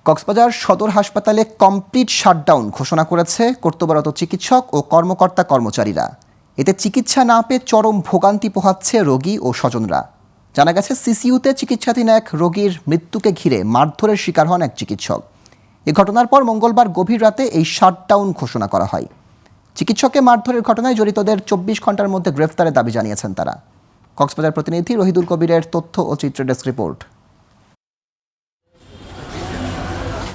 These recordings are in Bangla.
কক্সবাজার সদর হাসপাতালে কমপ্লিট শাটডাউন ঘোষণা করেছে কর্তব্যরত চিকিৎসক ও কর্মকর্তা কর্মচারীরা। এতে চিকিৎসা না পেয়ে চরম ভোগান্তি পোহাচ্ছে রোগী ও স্বজনরা। জানা গেছে, সিসিইউতে চিকিৎসাধীন এক রোগীর মৃত্যুকে ঘিরে মারধরের শিকার হন এক চিকিৎসক। এ ঘটনার পর মঙ্গলবার গভীর রাতে এই শাটডাউন ঘোষণা করা হয়। চিকিৎসককে মারধরের ঘটনায় জড়িতদের 24 ঘন্টার মধ্যে গ্রেফতারের দাবি জানিয়েছেন তারা। কক্সবাজার প্রতিনিধি রহিদুল কবিরের তথ্য ও চিত্র ডেস্ক রিপোর্ট।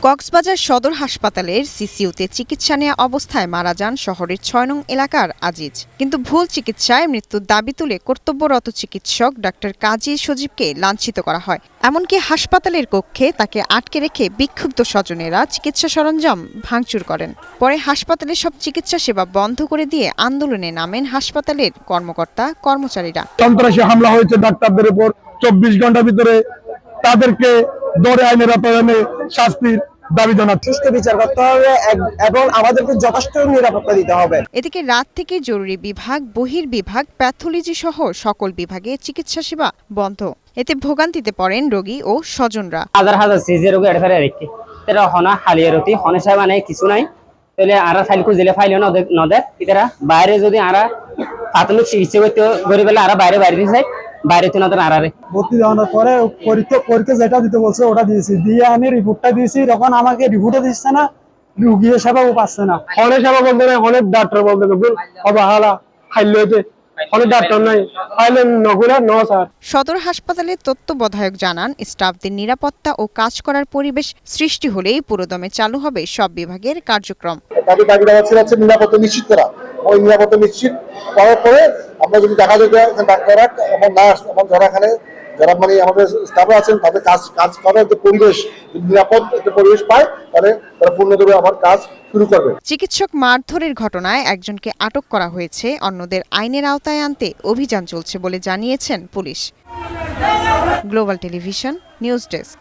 কক্সবাজার সদর হাসপাতালের সিসিইউতে চিকিৎসা নেওয়া অবস্থায় মারা যান শহরের ৬ নং এলাকার আজিজ। কিন্তু ভুল চিকিৎসায় মৃত্যুর দাবি তুলে কর্তব্যরত চিকিৎসক ডাক্তার কাজী সজীবকে লাঞ্ছিত করা হয়। এমনকি হাসপাতালের কক্ষে তাকে আটকে রেখে বিক্ষুব্ধ স্বজনেরা চিকিৎসা সরঞ্জাম ভাঙচুর করেন। পরে হাসপাতালের সব চিকিৎসা সেবা বন্ধ করে দিয়ে আন্দোলনে নামেন হাসপাতালের কর্মকর্তা কর্মচারীরা। সন্ত্রাসী হামলা হয়েছে ডাক্তারদের উপর, 24 ঘন্টার ভিতরে তাদেরকে ধরে আইনের আওতায় শাস্তির দাবি জানাচ্ছি। সুষ্ঠু বিচার করতে হবে এবং আমাদেরকে যথেষ্ট নিরাপত্তা দিতে হবে। এদিকে রাত থেকে জরুরি বিভাগ, বহির্বিভাগ, প্যাথোলজি সহ সকল বিভাগে চিকিৎসা সেবা বন্ধ। এতে ভোগান্তিতে পড়েন রোগী ও স্বজনরা। হাজার হাজার সিজে রোগী এটা ফেলে রেখে তেরা হনা হালিয়ারতি হনে সাহেব মানে কিছু নাই, তাহলে আরা ফাইল খুঁজলে ফাইল নদের ইতারা বাইরে যদি আরা প্রাথমিক চিকিৎসা করতে গরিব বেলা আরা বাইরে বাইরে দিছে বাইরে তো নদের আরারে ভর্তি দেওয়ানোর পরে পরীক্ষা যেটা দিতে বলছে ওটা দিয়েছি, দিয়ে আমি রিপোর্টটা দিয়েছি। তখন আমাকে রিপোর্টও দিচ্ছে না, রুগীর সেবাও পাচ্ছে না। অনেক সেবা বলতে নাই, অনেক ডাক্তার বলতে অবহেলা খাইল হয়েছে, অনেক ডাক্তার নাই, ফাইলে নগুলা ন স্যার। সদর হাসপাতালের তত্ত্বাবধায়ক জানান, স্টাফদের নিরাপত্তা ও কাজ করার পরিবেশ সৃষ্টি হলেই পুরোদমে চালু হবে সব বিভাগের কার্যক্রম। তাদের দাবি দেওয়া হচ্ছে নিরাপত্তা নিশ্চিত করা। ওই নিরাপত্তা নিশ্চিত করার পরে আমরা যদি দেখা যায় ডাক্তাররা এবং নার্স এবং যারা মানে আমাদের স্টাফে আছেন তাদের কাজ করার যে পরিবেশ, নিরাপদ একটা পরিবেশ পায়, তাহলে তারা পূর্ণভাবে আবার কাজ শুরু করবে। চিকিৎসক মারধরের ঘটনায় একজনকে আটক করা হয়েছে, অন্যদের আইনের আওতায় আনতে অভিযান চলছে বলে জানিয়েছেন police. Global television news desk.